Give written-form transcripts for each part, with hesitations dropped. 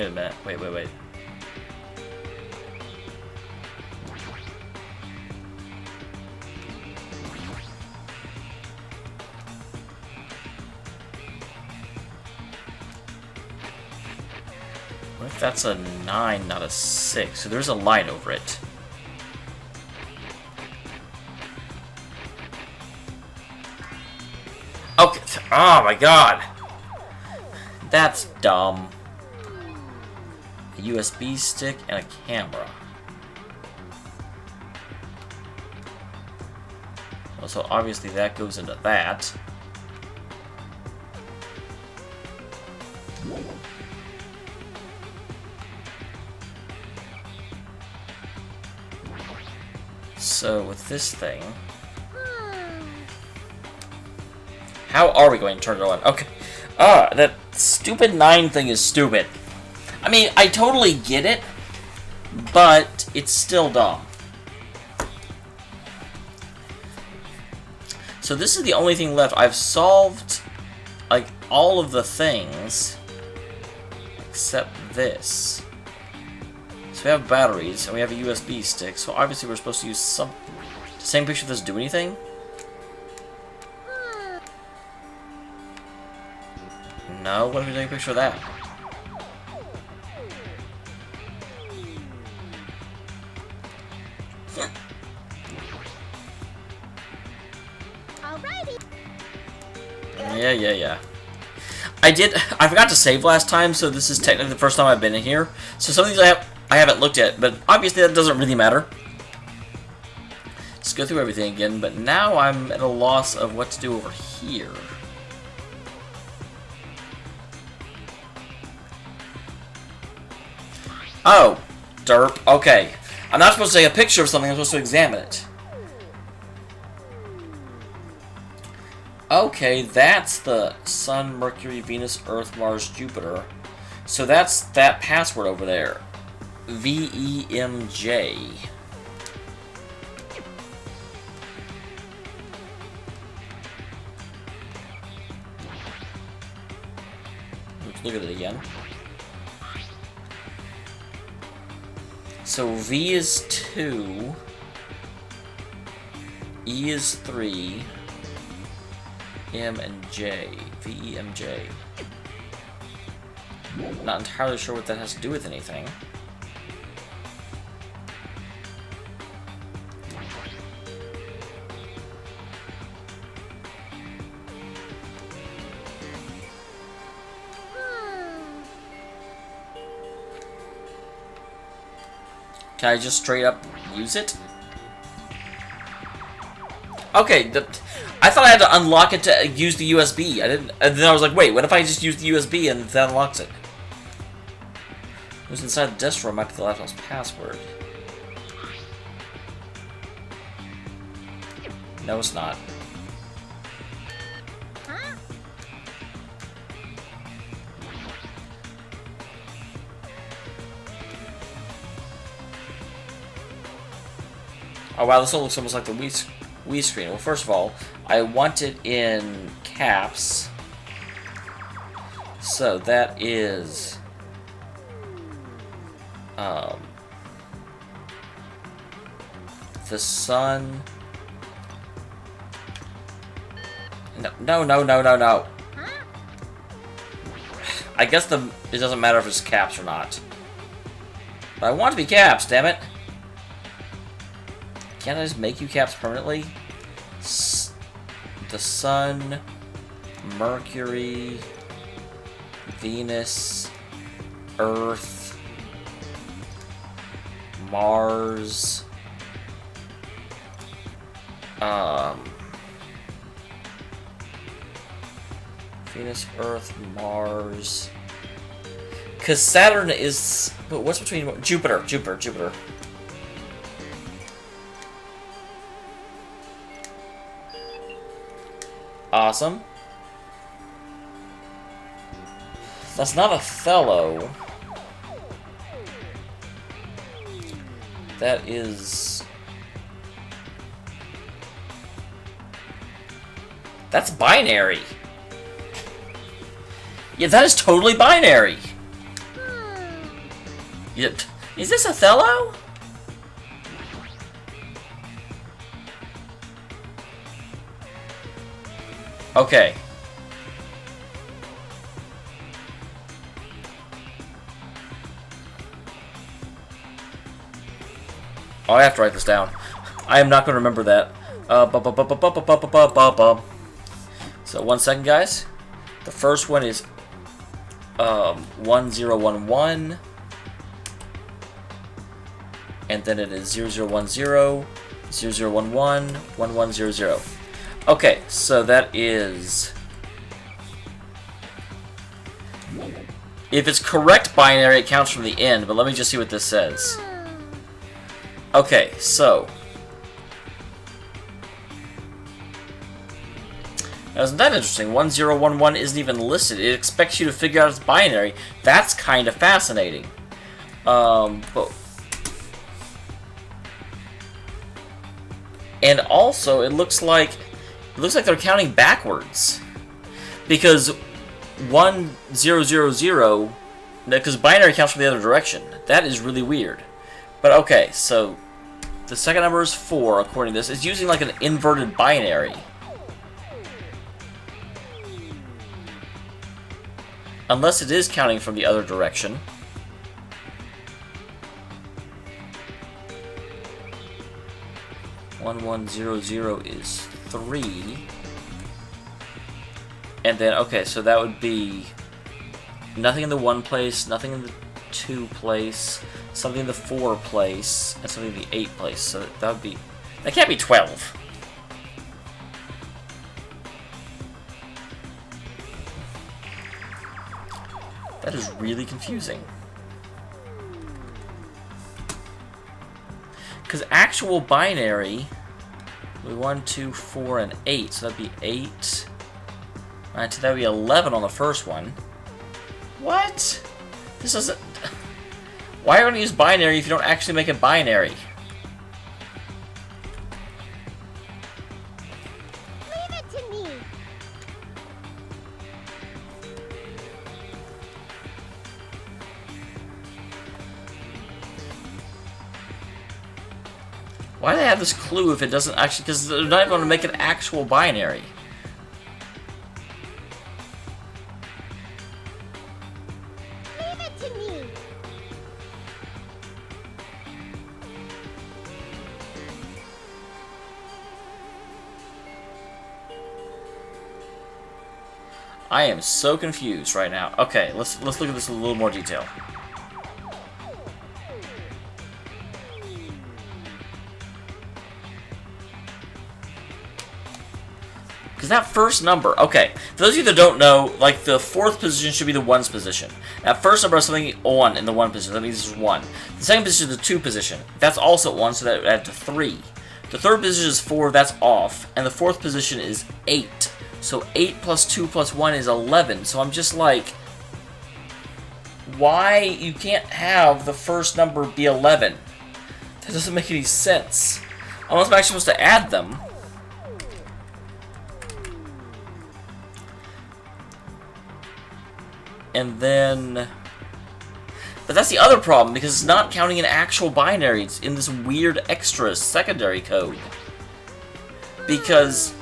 Wait a minute. Wait. What if that's a 9, not a 6? So there's a line over it. Okay. Oh my god. That's dumb. A USB stick and a camera. Well, so obviously that goes into that. So with this thing, how are we going to turn it on? Okay. That stupid 9 thing is stupid. I mean, I totally get it, but it's still dumb. So this is the only thing left. I've solved, like, all of the things except this. So we have batteries, and we have a USB stick, so obviously we're supposed to use some... Does same picture does do anything? No, what if we take a picture of that? Alrighty. Yeah. I forgot to save last time, so this is technically the first time I've been in here. So some of these I haven't looked at, but obviously that doesn't really matter. Just go through everything again, but now I'm at a loss of what to do over here. Oh, derp. Okay. I'm not supposed to take a picture of something, I'm supposed to examine it. Okay, that's the Sun, Mercury, Venus, Earth, Mars, Jupiter. So that's that password over there. VEMJ. Let's look at it again. So V is 2, E is 3, M and J. VEMJ. Not entirely sure what that has to do with anything. Can I just straight up use it? Okay, I thought I had to unlock it to use the USB. I didn't, and then I was like, wait, what if I just use the USB and that unlocks it? It was inside the disk drawer, might be the laptop's password. No, it's not. Oh wow, this one looks almost like the Wii screen. Well, first of all, I want it in caps. So that is... the sun... No. I guess it doesn't matter if it's caps or not. But I want it to be caps, damn it. Can't I just make you caps permanently? The Sun, Mercury, Venus, Earth, Mars, Venus, Earth, Mars. Because Saturn is... What's between... Jupiter. Awesome. That's not Othello. That is... That's binary. Yeah, that is totally binary. Yep. Is this Othello? Okay. Oh, I have to write this down. I am not going to remember that. So 1 second, guys. The first one is 1011, and then it is 0010, 0011, 1100. Okay, so that is... If it's correct binary, it counts from the end, but let me just see what this says. Okay, so... Now, isn't that interesting? 1011 isn't even listed. It expects you to figure out its binary. That's kind of fascinating. But... And also, it looks like they're counting backwards. Because 1000, because binary counts from the other direction. That is really weird. But okay, so the second number is 4, according to this. It's using like an inverted binary. Unless it is counting from the other direction. One 1100 is 3. And then, okay, so that would be nothing in the 1 place, nothing in the 2 place, something in the 4 place, and something in the 8 place. So that would be... That can't be 12. That is really confusing. Because actual binary, we 1, 2, 4, and 8, so that'd be 8. Right, so that'd be 11 on the first one. What? This doesn't... Why are you going to use binary if you don't actually make it binary? Leave it to me. Why do they have this clue if it doesn't actually... Because they're not even going to make an actual binary. Leave it to me. I am so confused right now. Okay, let's look at this in a little more detail. Because that first number, okay, for those of you that don't know, like the 4th position should be the 1's position. That first number is something on in the 1 position, that means it's 1. The second position is the 2 position. That's also 1, so that would add to 3. The 3rd position is 4, that's off, and the 4th position is 8. So 8 plus 2 plus 1 is 11, so I'm just like, why you can't have the first number be 11? That doesn't make any sense. Unless I'm actually supposed to add them. And then... But that's the other problem, because it's not counting in actual binary. It's in this weird extra secondary code. Because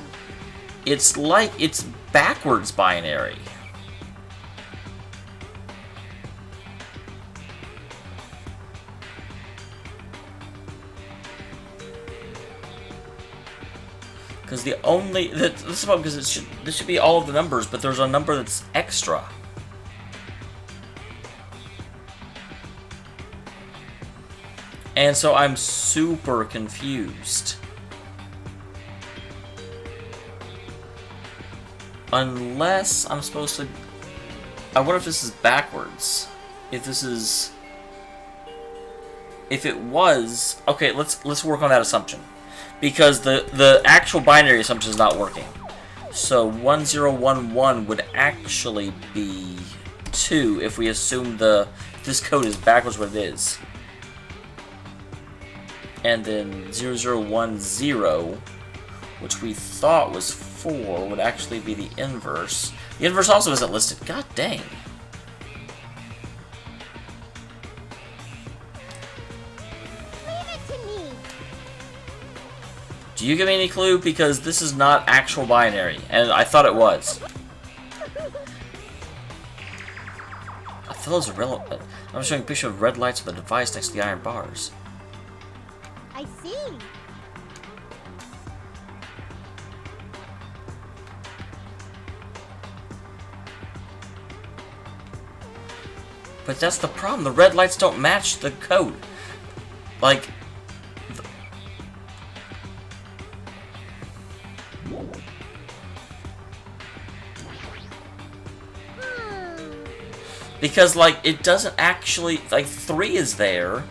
it's like it's backwards binary. Because the only... This is about because this should be all of the numbers, but there's a number that's extra. And so I'm super confused. Unless I'm supposed to... I wonder if this is backwards. If this is... If it was... Okay, let's work on that assumption. Because the actual binary assumption is not working. So 1011 would actually be 2 if we assume this code is backwards what it is. And then 0010, which we thought was 4, would actually be the inverse. The inverse also isn't listed. God dang. Do you give me any clue? Because this is not actual binary, and I thought it was. I thought it was irrelevant. I'm showing a picture of red lights with a device next to the iron bars. I see. But that's the problem. The red lights don't match the code. Like... Because, like, it doesn't actually... Like, 3 is there,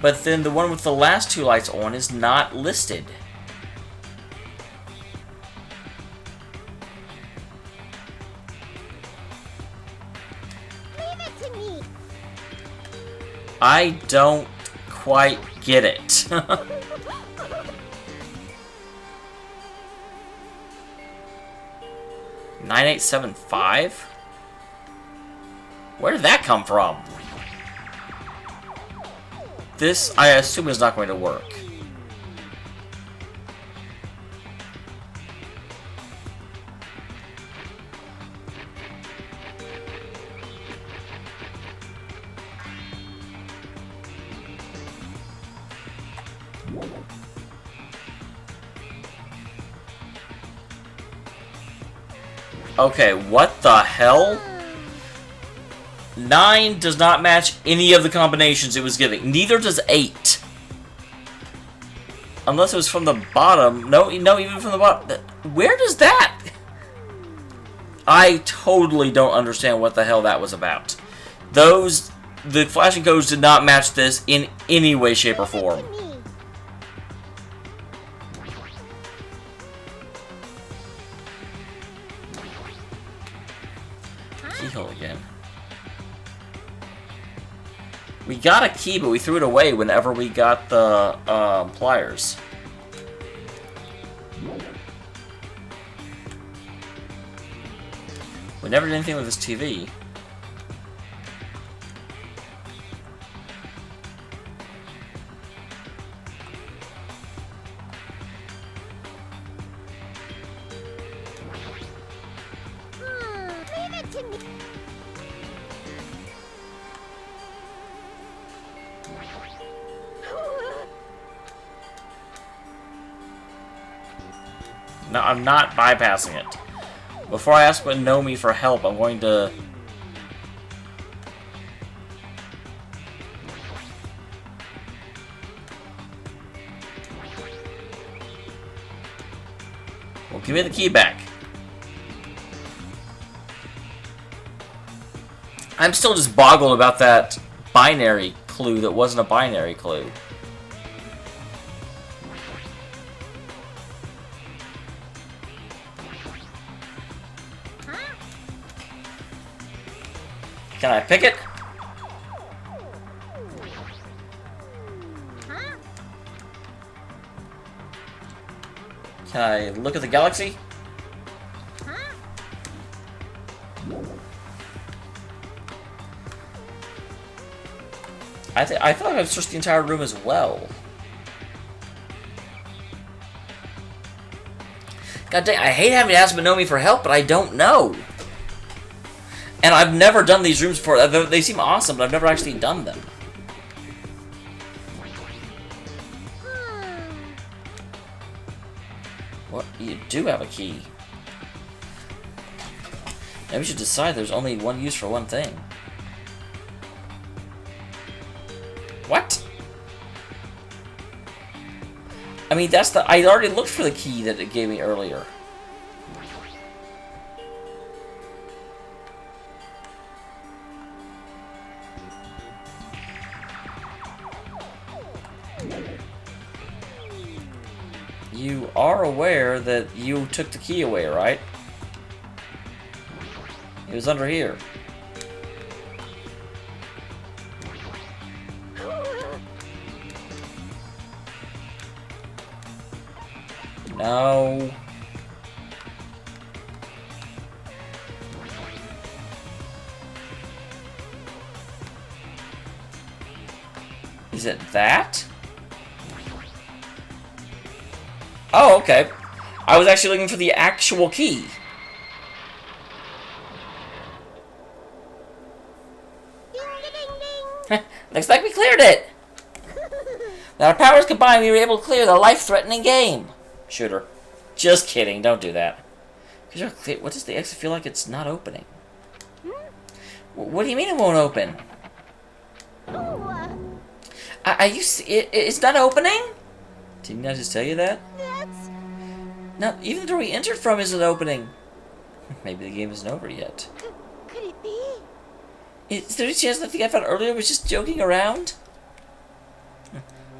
but then the one with the last 2 lights on is not listed. Leave it to me. I don't quite get it. 9875? Where did that come from? This, I assume, is not going to work. Okay, what the hell? 9 does not match any of the combinations it was giving. Neither does 8. Unless it was from the bottom. No, even from the bottom. Where does that? I totally don't understand what the hell that was about. The flashing codes did not match this in any way, shape, or form. Keyhole again. We got a key, but we threw it away whenever we got the pliers. We never did anything with this TV. Leave it to me. No, I'm not bypassing it. Before I ask Nomi for help, I'm going to... Well, give me the key back. I'm still just boggled about that binary clue that wasn't a binary clue. Can I pick it? Can I look at the galaxy? I thought I'd searched the entire room as well. God dang, I hate having to ask Minomi for help, but I don't know. And I've never done these rooms before. They seem awesome, but I've never actually done them. What? You do have a key. Maybe we should decide there's only one use for one thing. What? I mean, that's the... I already looked for the key that it gave me earlier. You are aware that you took the key away, right? It was under here. No. Is it that? Oh, okay. I was actually looking for the actual key. Ding ding ding. Looks like we cleared it. With our powers combined, we were able to clear the life-threatening game. Shooter. Just kidding. Don't do that. What does the exit feel like it's not opening? What do you mean it won't open? Oh, It's not opening? Didn't I just tell you that? that's... No, even the door we entered from isn't opening. Maybe the game isn't over yet. Could it be? Is there any chance that the guy found earlier was just joking around?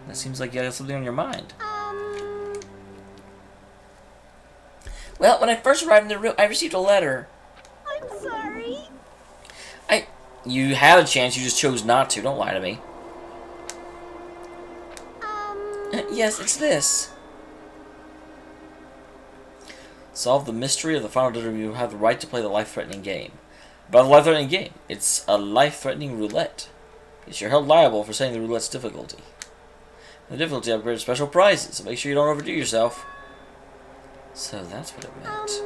That seems like you got something on your mind. Well, when I first arrived in the room, I received a letter. I'm sorry. You had a chance, you just chose not to. Don't lie to me. Yes, it's this. Solve the mystery of the final deadroom. You have the right to play the life-threatening game. About the life-threatening game, it's a life-threatening roulette. Yes, you're held liable for setting the roulette's difficulty. The difficulty upgrades special prizes, so make sure you don't overdo yourself. So that's what it meant.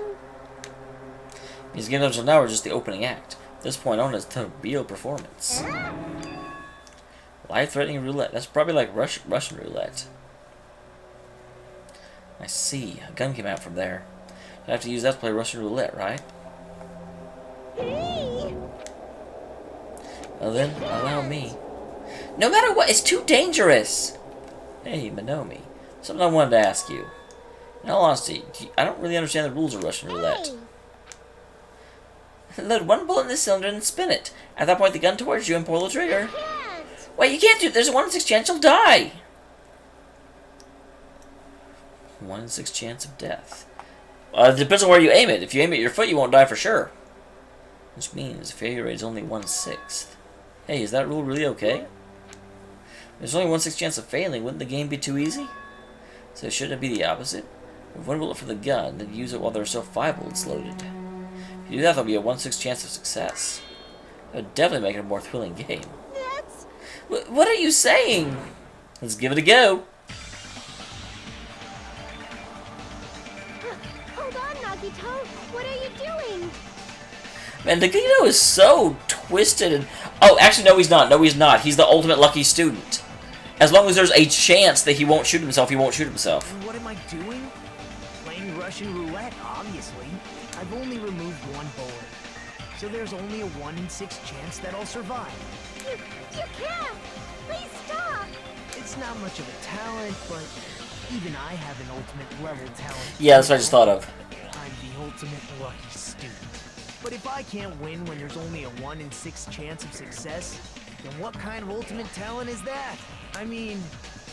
These games up until now are just the opening act. At this point on is Dameol performance. Life-threatening roulette. That's probably like Russian roulette. I see. A gun came out from there. I have to use that to play Russian roulette, right? Hey. Well then, allow me. No matter what, it's too dangerous! Hey, Minomi. Something I wanted to ask you. In all honesty, I don't really understand the rules of Russian roulette. Load one bullet in the cylinder and spin it. At that point, the gun towards you and pull the trigger. Wait, you can't do it. There's a 1 in 6 chance you'll die. 1 in 6 chance of death. It depends on where you aim it. If you aim at your foot, you won't die for sure. Which means failure rate is only 1/6. Hey, is that rule really okay? There's only 1 in 6 chance of failing. Wouldn't the game be too easy? So shouldn't it be the opposite? If one bullet for the gun, then use it while there are still 5 bullets loaded. If you do that, there'll be a 1 in 6 chance of success. That would definitely make it a more thrilling game. That's... What are you saying? Let's give it a go. Hold on, Nagito. What are you doing? Man, Nagito is so twisted and... Oh, actually, no, he's not. No, he's not. He's the ultimate lucky student. As long as there's a chance that he won't shoot himself, he won't shoot himself. And what am I doing? Playing Russian roulette, obviously. I've only removed 1 bullet. So there's only a 1 in 6 chance that I'll survive. You can't. Please stop. It's not much of a talent, but even I have an ultimate level talent. Yeah, that's what I just thought of. I'm the ultimate lucky student. But if I can't win when there's only a 1 in 6 chance of success, then what kind of ultimate talent is that? I mean,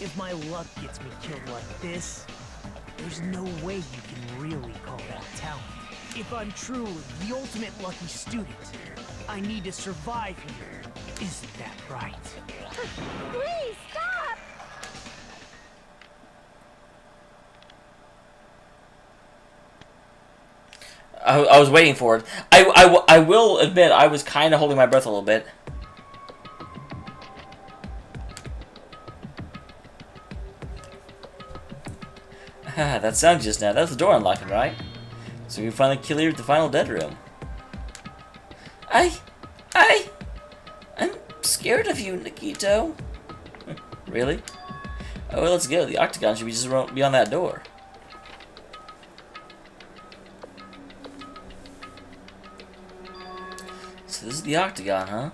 if my luck gets me killed like this, there's no way you can really call that talent. If I'm truly the ultimate lucky student, I need to survive here. Isn't that right? Please stop. I was waiting for it. I will admit, I was kind of holding my breath a little bit. That sound just now. That was the door unlocking, right? So we finally cleared the final dead room. I'm scared of you, Nikito. Really? Oh, well, let's go. The octagon should be just beyond that door. So this is the octagon, huh?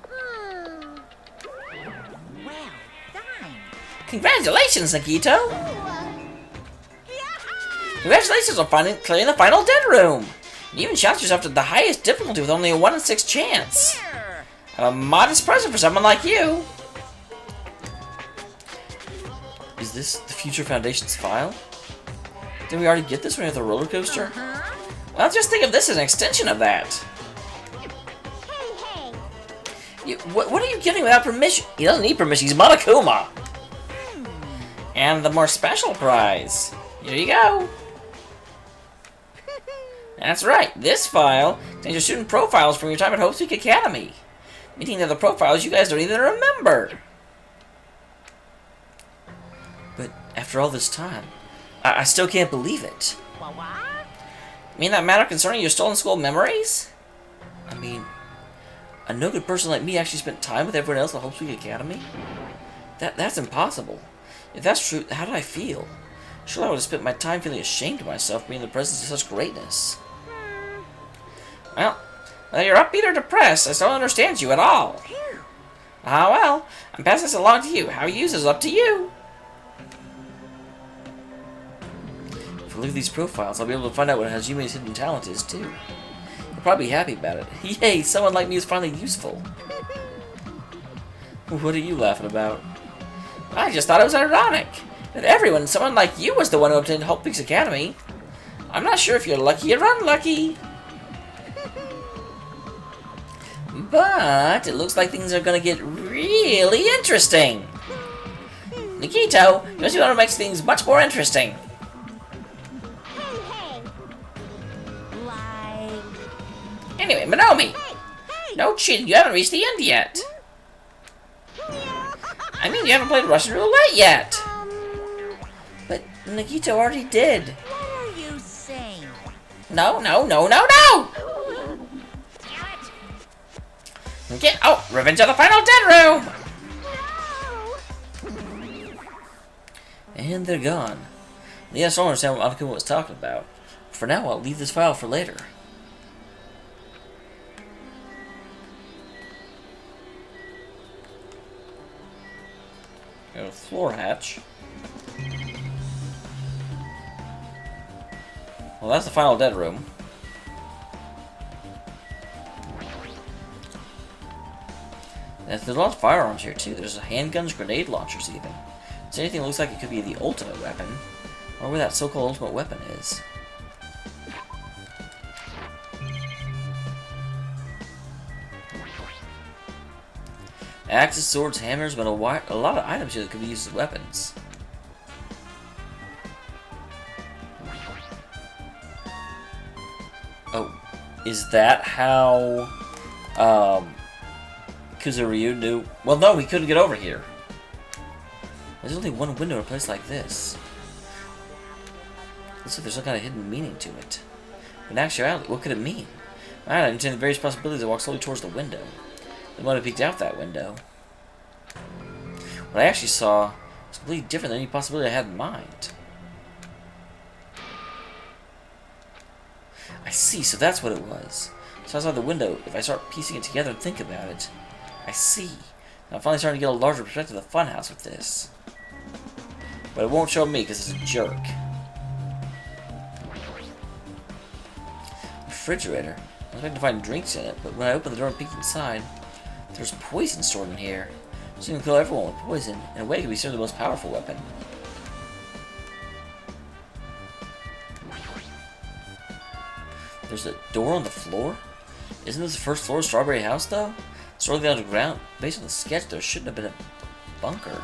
Well done. Congratulations, Nikito! Congratulations on clearing the final dead room! You even shot yourself to the highest difficulty with only a 1 in 6 chance. A modest present for someone like you. Is this the Future Foundation's file? Didn't we already get this when we had the roller coaster? Well, just think of this as an extension of that. Hey. What are you getting without permission? He doesn't need permission, he's Monokuma! And the more special prize. Here you go. That's right, this file contains your student profiles from your time at Hope's Peak Academy. Meaning that the profiles you guys don't even remember. But after all this time, I still can't believe it. What? You mean that matter concerning your stolen school memories? I mean, a no good person like me actually spent time with everyone else at Hope Sweet Academy? That's impossible. If that's true, how did I feel? Surely I would have spent my time feeling ashamed of myself being in the presence of such greatness. Well, whether you're upbeat or depressed, I still don't understand you at all. Ah, well, I'm passing this along to you. How you use it is up to you. If I look at these profiles, I'll be able to find out what Hajume's hidden talent is, too. You'll probably be happy about it. Yay, someone like me is finally useful. What are you laughing about? I just thought it was ironic. That everyone, someone like you was the one who obtained Hope Peaks Academy. I'm not sure if you're lucky or unlucky. But it looks like things are gonna get really interesting. Nikito, you must be the one who makes things much more interesting. Hey. Like... Anyway, Minomi, Hey. no cheating, you haven't reached the end yet. I mean, you haven't played Russian roulette yet. But Nikito already did. What are you saying? No. Okay, oh, Revenge of the Final Dead Room! No! And they're gone. Yeah, I still don't understand what Anakuma was talking about. For now, I'll leave this file for later. Got a floor hatch. Well, that's the Final Dead Room. There's a lot of firearms here, too. There's handguns, grenade launchers, even. It's anything that looks like it could be the ultimate weapon. Or where that so-called ultimate weapon is. Axes, swords, hammers, but a lot of items here that could be used as weapons. Oh, is that how Kuzuryu knew? Well, no, he couldn't get over here. There's only one window in a place like this. Looks like there's some kind of hidden meaning to it. But in actuality, what could it mean? I entertain the various possibilities that walk slowly towards the window. They might have peeked out that window. What I actually saw was completely different than any possibility I had in mind. I see, so that's what it was. So outside the window, if I start piecing it together and think about it, I see. And I'm finally starting to get a larger perspective of the funhouse with this. But it won't show me because it's a jerk. Refrigerator. I was expecting to find drinks in it, but when I opened the door and peeked inside, there's poison stored in here. So you can kill everyone with poison. In a way, it could be seen as the most powerful weapon. There's a door on the floor? Isn't this the first floor of Strawberry House, though? It's totally underground. Based on the sketch, there shouldn't have been a bunker.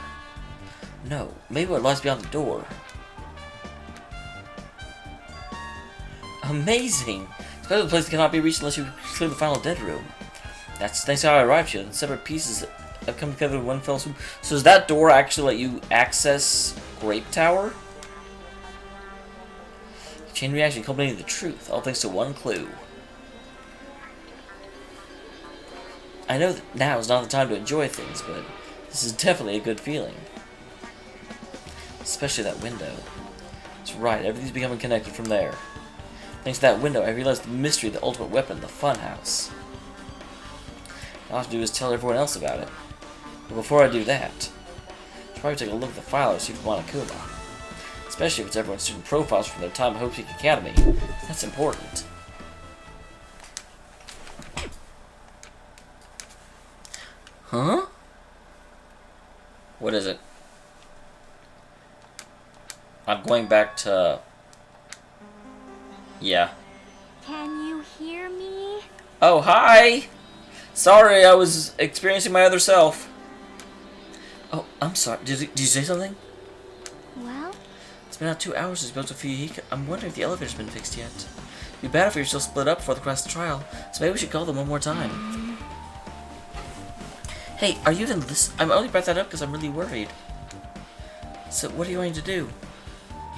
No, maybe what lies beyond the door. Amazing! Especially the place that cannot be reached unless you clear the Final Dead Room. That's how I arrived here. The separate pieces that have come together in one fell swoop. So does that door actually let you access Grape Tower? Chain reaction culminating the truth, all thanks to one clue. I know that now is not the time to enjoy things, but this is definitely a good feeling. Especially that window. That's right, everything's becoming connected from there. Thanks to that window, I realized the mystery of the ultimate weapon, the funhouse. All I have to do is tell everyone else about it. But before I do that, I should probably take a look at the file or see if Monokuma. Especially if it's everyone's student profiles from their time at Hope Peak Academy. That's important. Huh? What is it? I'm going back to... Yeah. Can you hear me? Oh, hi! Sorry, I was experiencing my other self. Oh, I'm sorry. Did you say something? Well? It's been out 2 hours since we built to Seeeecret. I'm wondering if the elevator's been fixed yet. It'd be bad if we were still split up before the class trial, so maybe we should call them one more time. Hey, are you even listening? I'm only brought that up because I'm really worried. So, what are you going to do?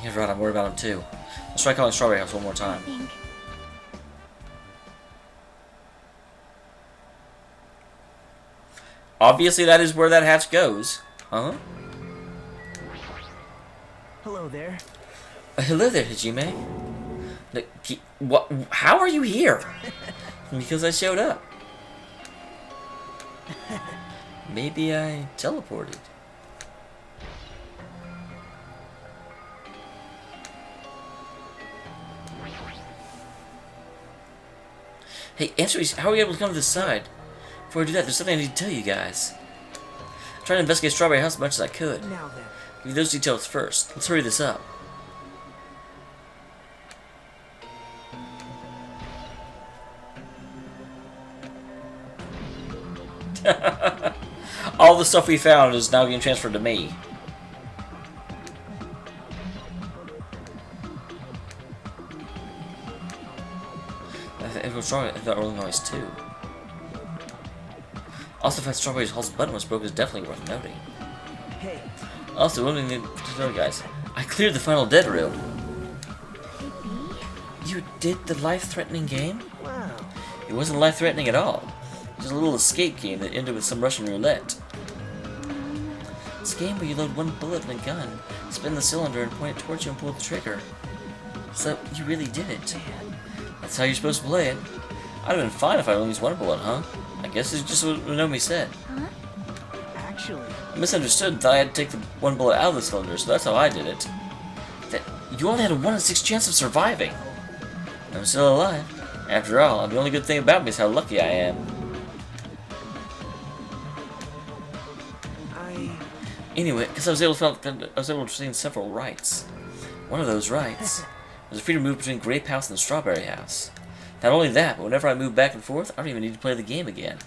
Yeah, right, I'm worried about him too. Let's try calling Strawberry House one more I time. think. Obviously, that is where that hatch goes. Huh? Hello there. Hello there, Hajime. Look, what? How are you here? Because I showed up. Maybe I teleported. Hey, answer me, how are you able to come to this side? Before I do that, there's something I need to tell you guys. I'm trying to investigate Strawberry House as much as I could. Now then. Give me those details first. Let's hurry this up. All the stuff we found is now being transferred to me. What's wrong? I thought rolling noise too. Also, the fact Strawberry's Hall's button was broken is definitely worth noting. Hey. Also, one thing to know, guys, I cleared the final dead room. You did the life-threatening game? Wow. It wasn't life-threatening at all. It was a little escape game that ended with some Russian roulette. It's a game where you load one bullet in a gun, spin the cylinder, and point it towards you and pull the trigger. So, you really did it. That's how you're supposed to play it. I'd have been fine if I only used one bullet, huh? I guess it's just what Nomi said. Huh? Actually. I misunderstood and thought I had to take the one bullet out of the cylinder, so that's how I did it. That you only had a 1 in 6 chance of surviving. I'm still alive. After all, the only good thing about me is how lucky I am. Anyway, because I was able to obtain several rights. One of those rights was the freedom to move between Grape House and the Strawberry House. Not only that, but whenever I move back and forth, I don't even need to play the game again.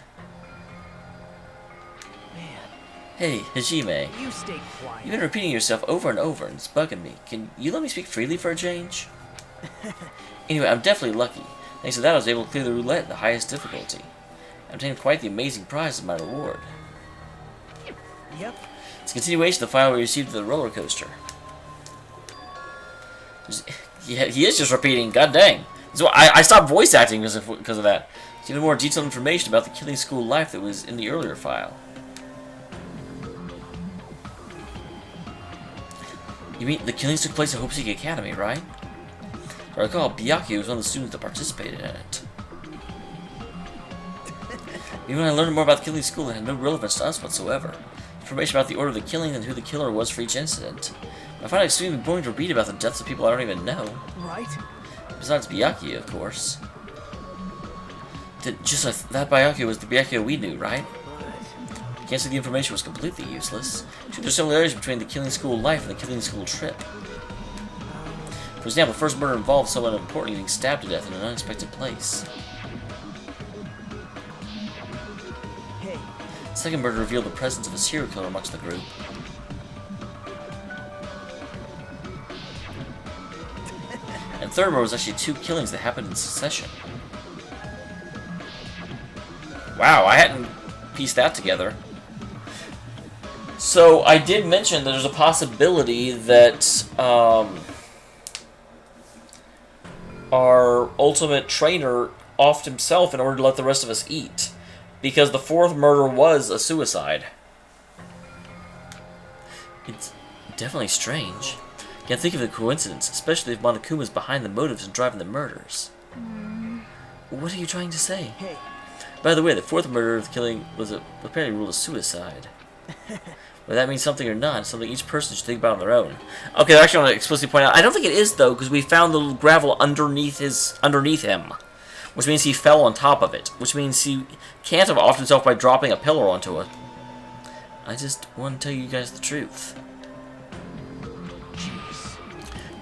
Man. Hey, Hajime. You stay quiet. You've been repeating yourself over and over, and it's bugging me. Can you let me speak freely for a change? Anyway, I'm definitely lucky. Thanks to that, I was able to clear the roulette at the highest difficulty. I obtained quite the amazing prize as my reward. Yep. It's a continuation of the file we received at the roller coaster. Yeah, he is just repeating. God dang. So I stopped voice acting because of that. It's even more detailed information about the killing school life that was in the earlier file. You mean the killings took place at Hope Seek Academy, right? If I recall, Byakuya was one of the students that participated in it. Even when I learned more about the killing school, it had no relevance to us whatsoever. Information about the order of the killing and who the killer was for each incident. I find it extremely boring to read about the deaths of people I don't even know. Right? Besides Byakuya, of course. Just like that Byakuya was the Byakuya we knew, right? I can't say the information was completely useless. There's similarities between the killing school life and the killing school trip. For example, the first murder involved someone important getting stabbed to death in an unexpected place. Hey. The second murder revealed the presence of a serial killer amongst the group. And third murder was actually 2 killings that happened in succession. Wow, I hadn't pieced that together. So I did mention that there's a possibility that our ultimate trainer offed himself in order to let the rest of us eat. Because the 4th murder was a suicide. It's definitely strange. Can't think of a coincidence, especially if Monokuma's behind the motives and driving the murders. What are you trying to say? Hey. By the way, the 4th murder of the killing was apparently ruled a suicide. Whether that means something or not, it's something each person should think about on their own. Okay, I actually want to explicitly point out, I don't think it is though, because we found the little gravel underneath him, which means he fell on top of it, which means he can't have offed himself by dropping a pillar onto it. I just want to tell you guys the truth. Jeez.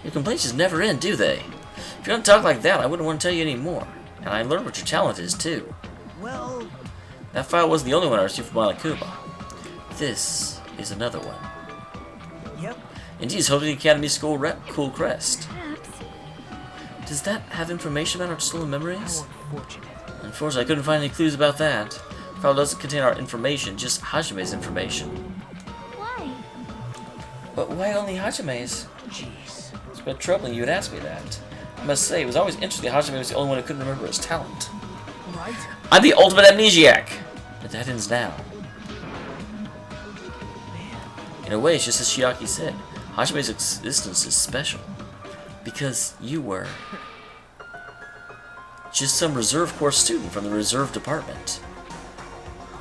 Your complaints just never end, do they? If you don't talk like that, I wouldn't want to tell you any more. And I learned what your talent is too. Well. That file wasn't the only one I received from Monokuma. This is another one. Yep. Indeed, it's holding the Academy School Cool Crest. Perhaps. Does that have information about our stolen memories? How unfortunate. Unfortunately, I couldn't find any clues about that. The file doesn't contain our information, just Hajime's information. Why? But why only Hajime's? Jeez. It's quite troubling you would ask me that. I must say, it was always interesting that Hajime was the only one who couldn't remember his talent. Right? I'm the ultimate amnesiac! But that ends now. In a way, it's just as Shiaki said. Hajime's existence is special. Because you were just some reserve corps student from the reserve department.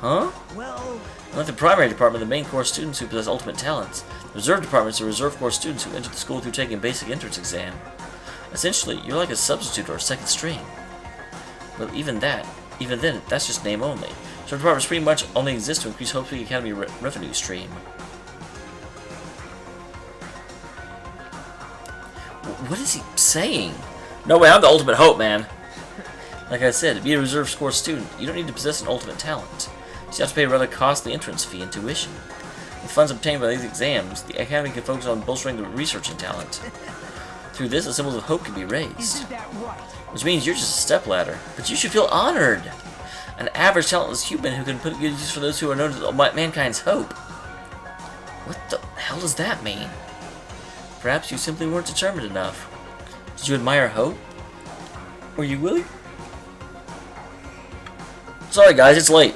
Huh? Well, Unlike the primary department, the main corps students who possess ultimate talents, the reserve departments are reserve corps students who enter the school through taking a basic entrance exam. Essentially, you're like a substitute or a second string. But even then, that's just name only. Reserve departments pretty much only exist to increase Hope Peak Academy revenue stream. What is he saying? No way, I'm the ultimate hope, man. Like I said, to be a reserve corps student, you don't need to possess an ultimate talent. You just have to pay a rather costly entrance fee and tuition. With funds obtained by these exams, the Academy can focus on bolstering the researching talent. Through this, the symbols of hope can be raised. isn't that right? Which means you're just a stepladder. But you should feel honored! An average talentless human who can put good use for those who are known as mankind's hope. What the hell does that mean? Perhaps you simply weren't determined enough. Did you admire hope? Were you willing? Sorry guys, it's late.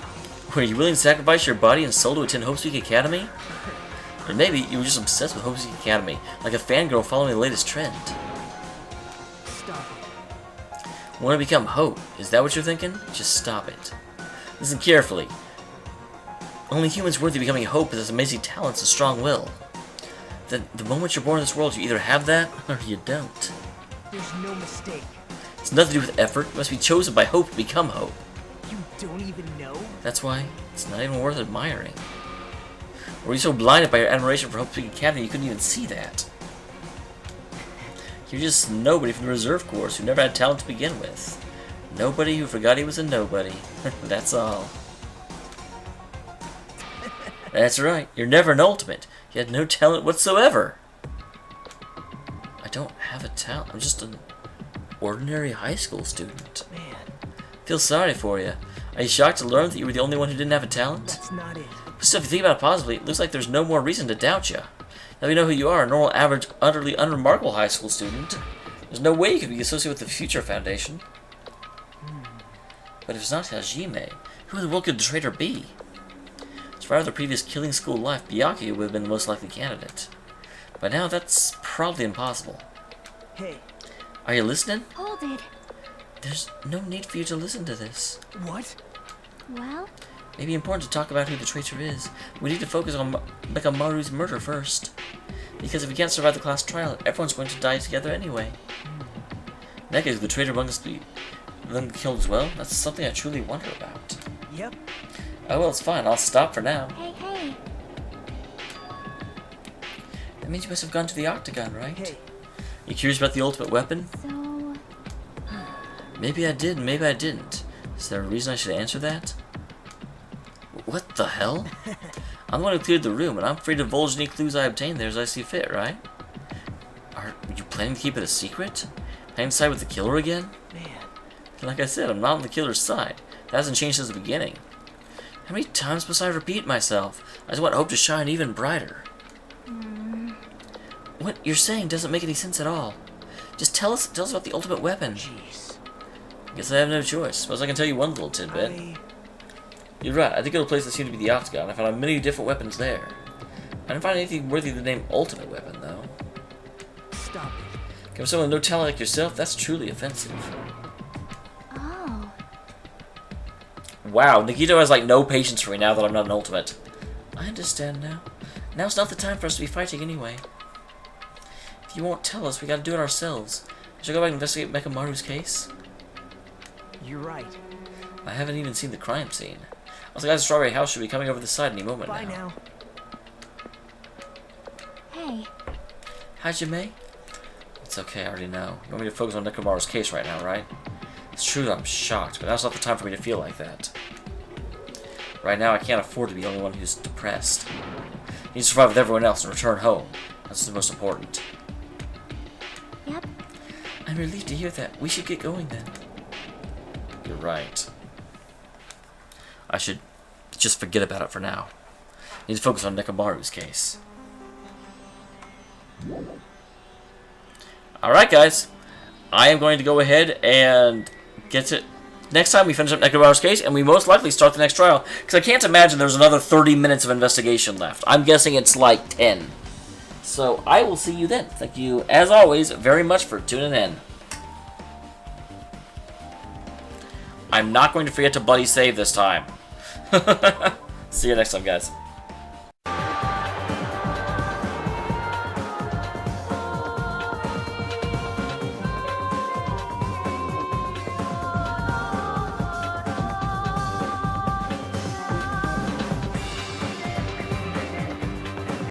Were you willing to sacrifice your body and soul to attend Hope Peak Academy? Or maybe you were just obsessed with Hope Peak Academy, like a fangirl following the latest trend. Stop it. Want to become Hope? Is that what you're thinking? Just stop it. Listen carefully. Only humans worthy of becoming Hope possess amazing talents and strong will. The moment you're born in this world, you either have that, or you don't. There's no mistake. It's nothing to do with effort. You must be chosen by Hope to become Hope. You don't even know? That's why it's not even worth admiring. Or were you so blinded by your admiration for Hope Peak Academy you couldn't even see that? You're just nobody from the reserve corps who never had talent to begin with. Nobody who forgot he was a nobody. That's all. That's right. You're never an ultimate. You had no talent whatsoever. I don't have a talent. I'm just an ordinary high school student. Man, Feel sorry for you. Are you shocked to learn that you were the only one who didn't have a talent? that's not it. So if you think about it positively, it looks like there's no more reason to doubt you. Now we know who you are, a normal, average, utterly unremarkable high school student. There's no way you could be associated with the Future Foundation. But if it's not Hajime, who in the world could the traitor be? Survivor of the previous killing school life, Byakuya would have been the most likely candidate. By now, that's probably impossible. Hey, Are you listening? Hold it. There's no need for you to listen to this. what? Well, It may be important to talk about who the traitor is. We need to focus on Mekamaru's murder first. Because if we can't survive the class trial, everyone's going to die together anyway. Next, is the traitor must be then killed as well? That's something I truly wonder about. Yep. Oh well, it's fine. I'll stop for now. hey. That means you must have gone to the Octagon, right? Hey, You curious about the ultimate weapon? So, Maybe I did, maybe I didn't. Is there a reason I should answer that? What the hell? I'm the one who cleared the room, and I'm free to divulge any clues I obtain there as I see fit, right? Are you planning to keep it a secret? Planning to side with the killer again? man. Like I said, I'm not on the killer's side. That hasn't changed since the beginning. How many times must I repeat myself? I just want Hope to shine even brighter. What you're saying doesn't make any sense at all. Just tell us about the ultimate weapon. Jeez. Guess I have no choice. Suppose I can tell you one little tidbit. I... You're right, I did go to a place that seemed to be the Octagon. I found many different weapons there. I didn't find anything worthy of the name Ultimate Weapon, though. Stop it. Give someone with no talent like yourself, that's truly offensive. oh, Wow, Nikito has like no patience for me now that I'm not an Ultimate. I understand now. Now's not the time for us to be fighting anyway. If you won't tell us, we gotta do it ourselves. Should I go back and investigate Mekamaru's case? You're right. I haven't even seen the crime scene. Also, guys, Strawberry House should be coming over the side any moment Bye now. now. hey. Hajime? It's okay, I already know. You want me to focus on Nekamaru's case right now, right? It's true that I'm shocked, but now's not the time for me to feel like that. Right now, I can't afford to be the only one who's depressed. I need to survive with everyone else and return home. That's the most important. Yep. I'm relieved to hear that. We should get going then. You're right. I should just forget about it for now. I need to focus on Nekamaru's case. Alright, guys. I am going to go ahead and get to... Next time we finish up Nekomaru's case, and we most likely start the next trial. Because I can't imagine there's another 30 minutes of investigation left. I'm guessing it's like 10. So I will see you then. Thank you, as always, very much for tuning in. I'm not going to forget to buddy save this time. See you next time, guys.